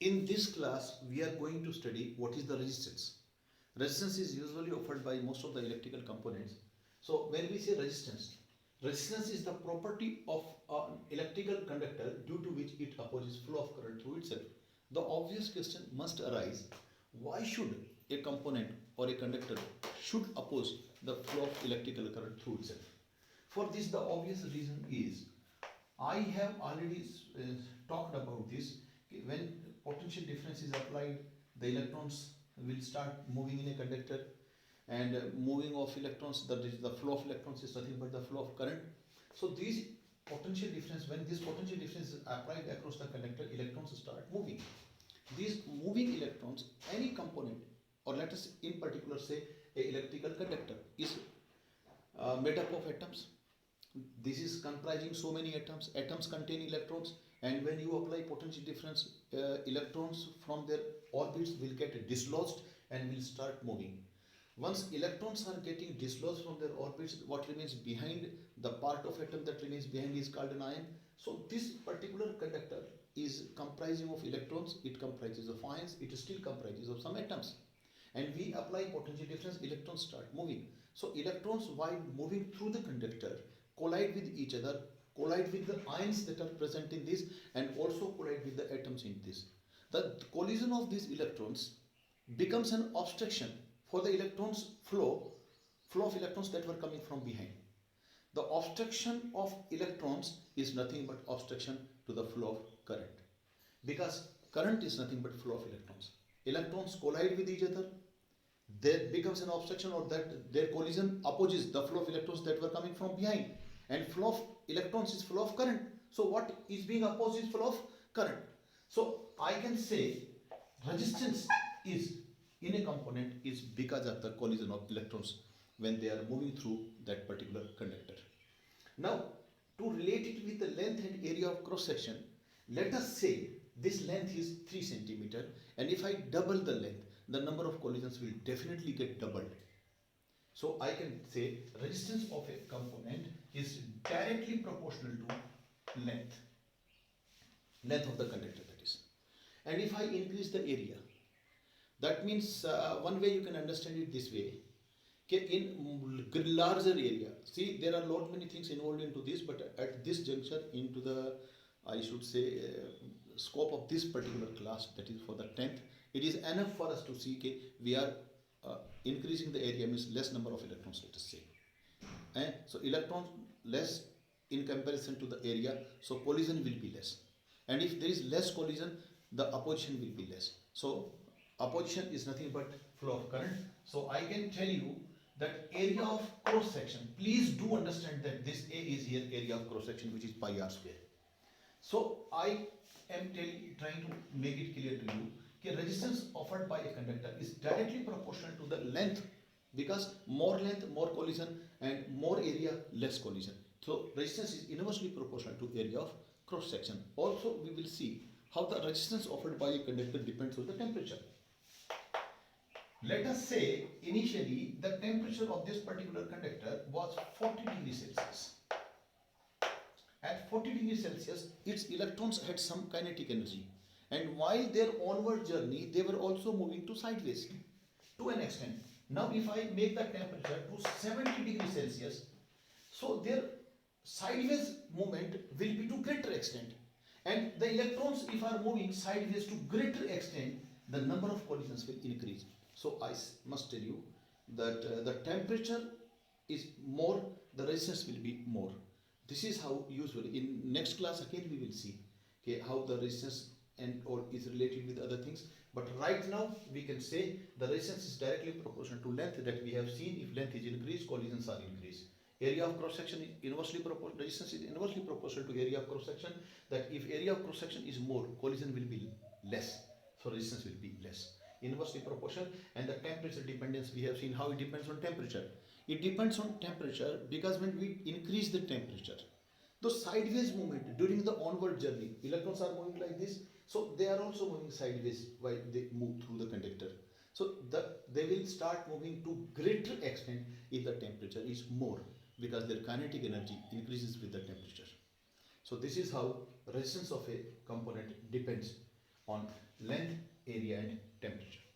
In this class, we are going to study what is the resistance. Resistance is usually offered by most of the electrical components. So when we say resistance, resistance is the property of an electrical conductor due to which it opposes flow of current through itself. The obvious question must arise, why should a component or a conductor should oppose the flow of electrical current through itself? For this, the obvious reason is, I have already talked about this. When potential difference is applied, the electrons will start moving in a conductor, and moving of electrons, the flow of electrons is nothing but the flow of current. So these potential difference, when this potential difference is applied across the conductor, electrons start moving. These moving electrons, any component, or let us in particular say a electrical conductor is made up of atoms. This is comprising so many atoms. Atoms contain electrons, and when you apply potential difference, electrons from their orbits will get dislodged and will start moving. Once electrons are getting dislodged from their orbits, what remains behind, the part of atom that remains behind, is called an ion. So this particular conductor is comprising of electrons, it comprises of ions, it still comprises of some atoms. And we apply potential difference, electrons start moving. So electrons, while moving through the conductor, collide with each other, collide with the ions that are present in this, and also collide with the atoms in this. The collision of these electrons becomes an obstruction for the electrons flow of electrons that were coming from behind. The obstruction of electrons is nothing but obstruction to the flow of current, because current is nothing but flow of electrons. Electrons collide with each other, there becomes an obstruction, or that their collision opposes the flow of electrons that were coming from behind, and flow of electrons is flow of current. So what is being opposed is flow of current. So I can say resistance is in a component is because of the collision of electrons when they are moving through that particular conductor. Now, to relate it with the length and area of cross section, let us say this length is 3 centimeter, and if I double the length, the number of collisions will definitely get doubled. So I can say resistance of a component is directly proportional to length of the conductor, that is. And if I increase the area, that means one way you can understand it this way. In larger area, see, there are lot many things involved into this, but at this juncture, into the, I should say, scope of this particular class, that is for the 10th, it is enough for us to see we are increasing the area, means less number of electrons, let us say. So electrons less in comparison to the area, so collision will be less. And if there is less collision, the opposition will be less. So opposition is nothing but flow of current. So I can tell you that area of cross section, please do understand that this A is here area of cross section, which is pi r square. So I am trying to make it clear to you that resistance offered by a conductor is directly proportional to the length, because more length, more collision, and more area, less collision. So resistance is inversely proportional to area of cross section. Also, we will see how the resistance offered by a conductor depends on the temperature. Let us say initially the temperature of this particular conductor was 40 degrees Celsius. At 40 degrees Celsius, its electrons had some kinetic energy, and while their onward journey, they were also moving to sideways to an extent. Now if I make the temperature to 70 degrees Celsius, so their sideways movement will be to greater extent, and the electrons, if are moving sideways to greater extent, the number of collisions will increase. So I must tell you that the temperature is more, the resistance will be more. This is how usually in next class again we will see how the resistance and or is related with other things. But right now we can say the resistance is directly proportional to length, that we have seen. If length is increased, collisions are increased. Area of cross section is inversely proportional, resistance is inversely proportional to area of cross section, that if area of cross section is more, collision will be less, so resistance will be less. Inversely proportional. And the temperature dependence, we have seen how it depends on temperature. It depends on temperature because when we increase the temperature, the sideways movement during the onward journey, electrons are moving like this, so they are also moving sideways while they move through the conductor. So they will start moving to greater extent if the temperature is more, because their kinetic energy increases with the temperature. So this is how resistance of a component depends on length, area and temperature.